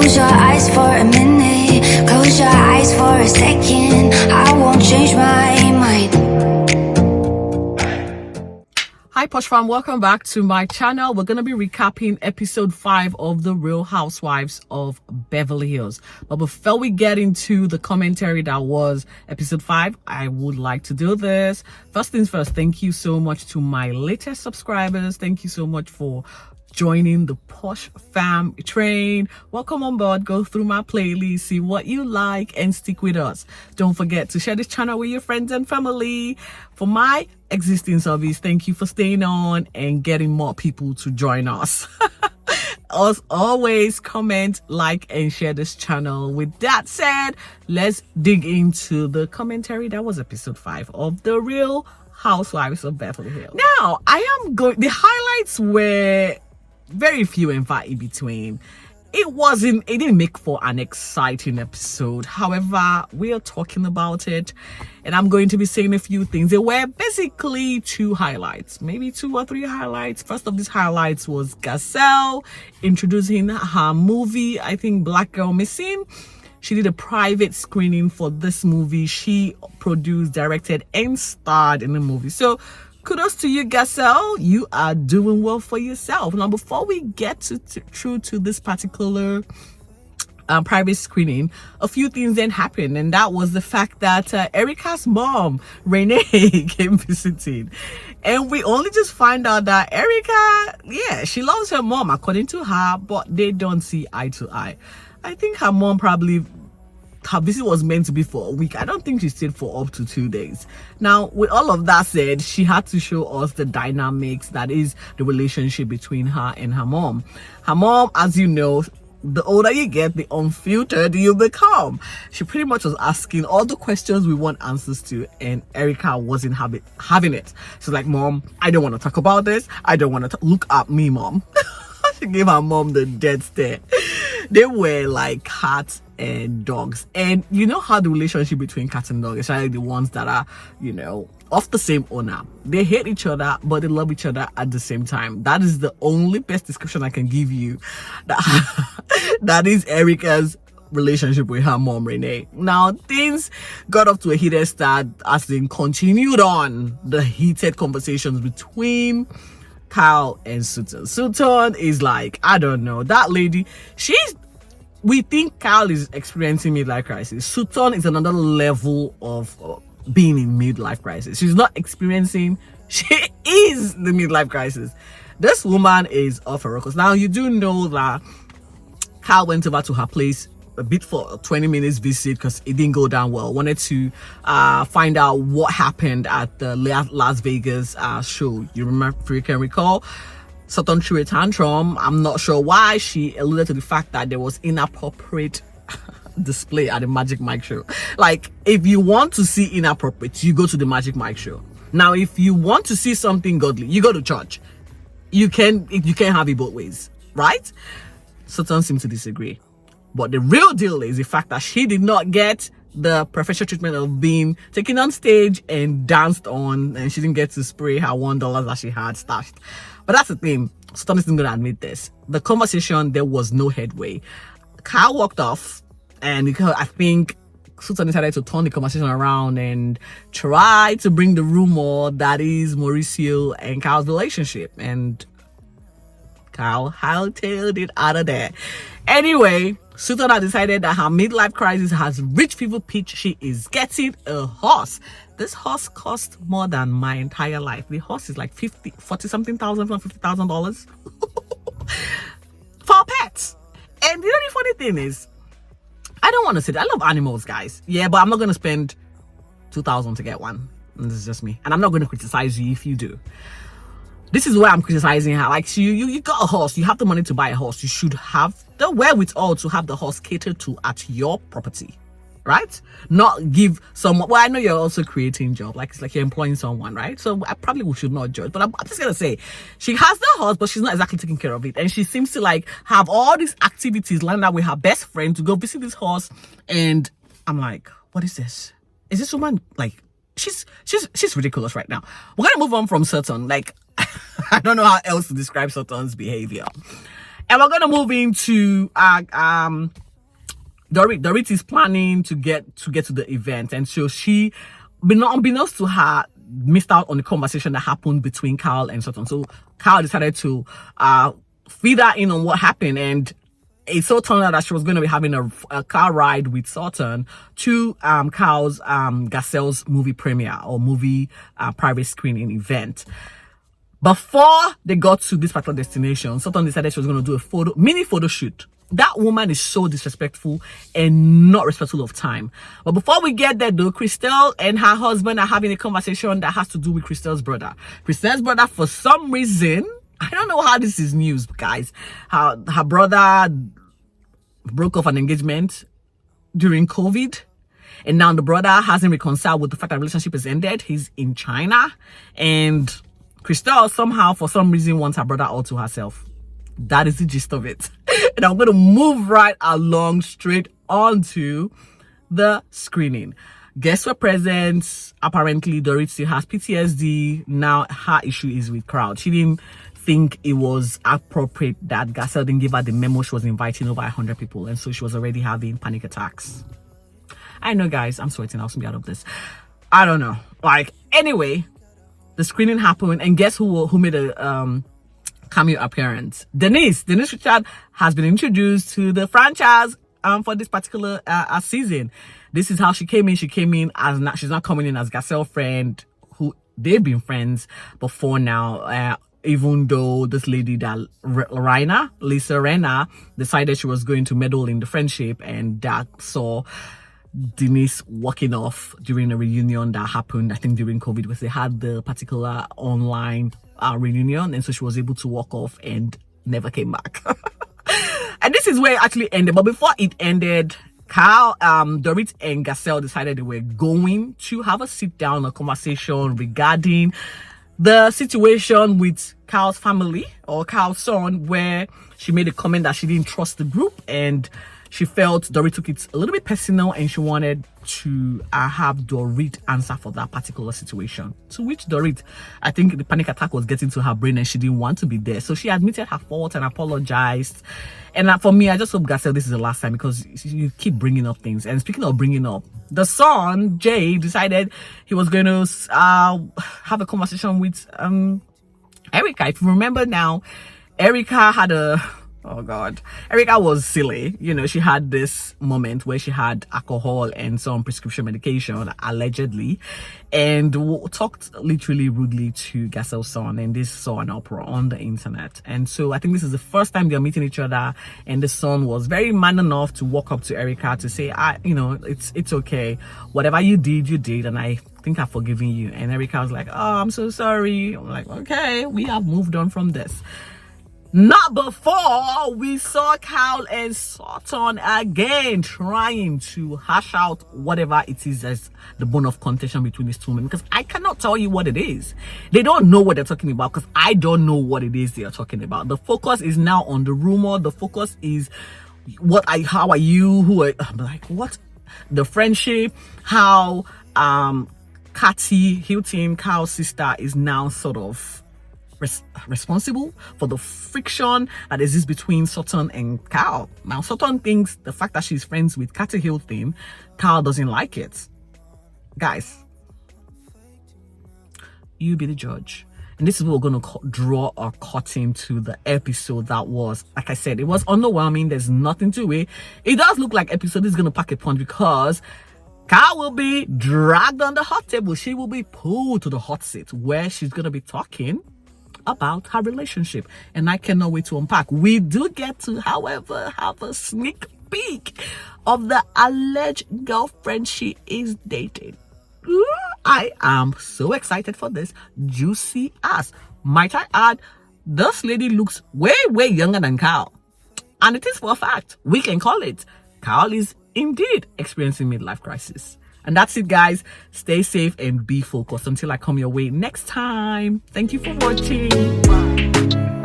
Close your eyes for a minute, close your eyes for a second. I won't change my mind. Hi Posh fam, welcome back to my channel. We're going to be recapping episode 5 of The Real Housewives of Beverly Hills. But before we get into the commentary that was episode 5, I would like to do this. First things first, thank you so much to my latest subscribers. Thank you so much for joining the Posh fam train. Welcome on board. Go through my playlist, see what you like, and stick with us. Don't forget to share this channel with your friends and family. For my existing service, thank you for staying on and getting more people to join us. As always, comment, like, and share this channel. With that said, let's dig into the commentary that was episode 5 of The Real Housewives of Beverly Hills. Now, the highlights were very few and far in between. It didn't make for an exciting episode. However, we are talking about it and I'm going to be saying a few things. There were basically 2 highlights, maybe 2 or 3 highlights. First of these highlights was Garcelle introducing her movie, I think Black Girl Missing. She did a private screening for this movie. She produced, directed, and starred in the movie. So kudos to you, Garcelle. You are doing well for yourself. Now, before we get through to this particular private screening, a few things then happened, and that was the fact that Erica's mom, Renee, came visiting. And we only just find out that Erica, yeah, she loves her mom according to her, but they don't see eye to eye. I think her mom her visit was meant to be for a week. I don't think she stayed for up to 2 days. Now, with all of that said, she had to show us the dynamics that is the relationship between her and her mom. Her mom, as you know, the older you get, the unfiltered you become. She pretty much was asking all the questions we want answers to, and Erica wasn't having it. She's like, Mom, I don't want to talk about this. I don't want to look at me, Mom. She gave her mom the dead stare. They were like cats and dogs. And you know how the relationship between cats and dogs, especially the ones that are, you know, of the same owner, they hate each other but they love each other at the same time. That is the only best description I can give you. That is Erica's relationship with her mom, Renee. Now, things got up to a heated start as they continued on the heated conversations between Kyle and Sutton. Sutton is like, I don't know, that lady, we think Kyle is experiencing midlife crisis. Sutton is another level of being in midlife crisis. She's not experiencing, she is the midlife crisis. This woman is off her rockers. Now, you do know that Kyle went over to her place a bit for a 20 minutes visit because it didn't go down well. Wanted to find out what happened at the Las Vegas show. You remember, if you can recall, Sutton threw a tantrum. I'm not sure why. She alluded to the fact that there was inappropriate display at the Magic Mike show. Like, if you want to see inappropriate, you go to the Magic Mike show. Now, if you want to see something godly, you go to church. You can't have it both ways, right? Sutton seems to disagree. But the real deal is the fact that she did not get the professional treatment of being taken on stage and danced on, and she didn't get to spray her $1 that she had stashed. But that's the thing. Sutton isn't going to admit this. The conversation, there was no headway. Kyle walked off, and because I think Sutton decided to turn the conversation around and try to bring the rumor that is Mauricio and Kyle's relationship. And Kyle hightailed it out of there. Anyway, Sutton had decided that her midlife crisis has reached fever pitch. She is getting a horse. This horse cost more than my entire life. The horse is like 40 something thousand, $50,000 for pets. And the only funny thing is, I don't want to say that. I love animals, guys. Yeah, but I'm not going to spend $2,000 to get one. And this is just me. And I'm not going to criticize you if you do. This is where I'm criticizing her. Like, you got a horse. You have the money to buy a horse. You should have the wherewithal to have the horse catered to at your property, right? Not give someone. Well, I know you're also creating job. Like, it's like you're employing someone, right? So I probably should not judge. But I'm just gonna say, she has the horse, but she's not exactly taking care of it. And she seems to like have all these activities lined up with her best friend to go visit this horse. And I'm like, what is this? Is this woman like? She's ridiculous right now. We're gonna move on from Sutton. Like, I don't know how else to describe Sutton's behavior. And we're gonna move into Dorit is planning to get to the event, and so she, unbeknownst to her, missed out on the conversation that happened between Carl and Sutton. So Carl decided to feed her in on what happened, and it so turned out that she was going to be having a car ride with Sutton to Carl's Garcelle's movie premiere or movie private screening event. Before they got to this particular destination, Sutton decided she was going to do a mini photo shoot. That woman is so disrespectful and not respectful of time. But before we get there though, Christelle and her husband are having a conversation that has to do with Christelle's brother. Christelle's brother, for some reason, I don't know how this is news, guys. Her brother broke off an engagement during COVID. And now the brother hasn't reconciled with the fact that the relationship has ended. He's in China. And Christelle somehow, for some reason, wants her brother all to herself. That is the gist of it. And I'm going to move right along straight onto the screening. Guests were present. Apparently, Dorit still has PTSD. Now, her issue is with crowd. She didn't think it was appropriate that Garcelle didn't give her the memo. She was inviting over 100 people. And so she was already having panic attacks. I know, guys. I'm sweating. I'll soon be out of this. I don't know. Anyway, the screening happened. And guess who made a cameo appearance? Denise Richard has been introduced to the franchise for this particular season. This is how she came in. She came in as she's not coming in as Garcelle's friend, who they've been friends before now. Even though this lady that Lisa Rena decided she was going to meddle in the friendship, and that saw Denise walking off during a reunion that happened, I think during COVID, because they had the particular online reunion, and so she was able to walk off and never came back. And this is where it actually ended. But before it ended, Carl, Dorit and Garcelle decided they were going to have a sit down, a conversation regarding the situation with Carl's family or Carl's son, where she made a comment that she didn't trust the group, and she felt Dorit took it a little bit personal, and she wanted to have Dorit answer for that particular situation. To which Dorit, I think the panic attack was getting to her brain and she didn't want to be there. So she admitted her fault and apologized. And for me, I just hope, Garcelle, this is the last time, because you keep bringing up things. And speaking of bringing up, the son, Jay, decided he was going to have a conversation with Erica. If you remember now, Erica had Erica was silly. You know, she had this moment where she had alcohol and some prescription medication, allegedly, and talked literally rudely to Garcelle's son, and this saw an uproar on the internet. And so I think this is the first time they're meeting each other, and the son was very man enough to walk up to Erica to say, it's okay. Whatever you did, and I think I've forgiven you. And Erica was like, oh, I'm so sorry. I'm like, okay, we have moved on from this. Not before we saw Carl and Sutton again trying to hash out whatever it is as the bone of contention between these two men, because I cannot tell you what it is. They don't know what they're talking about, because I don't know what it is they are talking about. The focus is now on the rumor. The focus is how are you? I'm like, what? The friendship, how Kathy Hilton, Carl's sister, is now sort of responsible for the friction that exists between Sutton and Carl. Now, Sutton thinks the fact that she's friends with Kathy Hilton, Carl doesn't like it. Guys, you be the judge. And this is what we're going to draw our curtain to the episode that was, like I said, it was underwhelming. There's nothing to it. It does look like episode is going to pack a punch, because Carl will be dragged on the hot table. She will be pulled to the hot seat, where she's going to be talking about her relationship, and I cannot wait to unpack. We do get to, however, have a sneak peek of the alleged girlfriend she is dating. I am so excited for this. Juicy ass. Might I add, this lady looks way younger than Carl, and it is for a fact, we can call it, Carl is indeed experiencing midlife crisis. And that's it, guys. Stay safe and be focused until I come your way next time. Thank you for watching. Bye.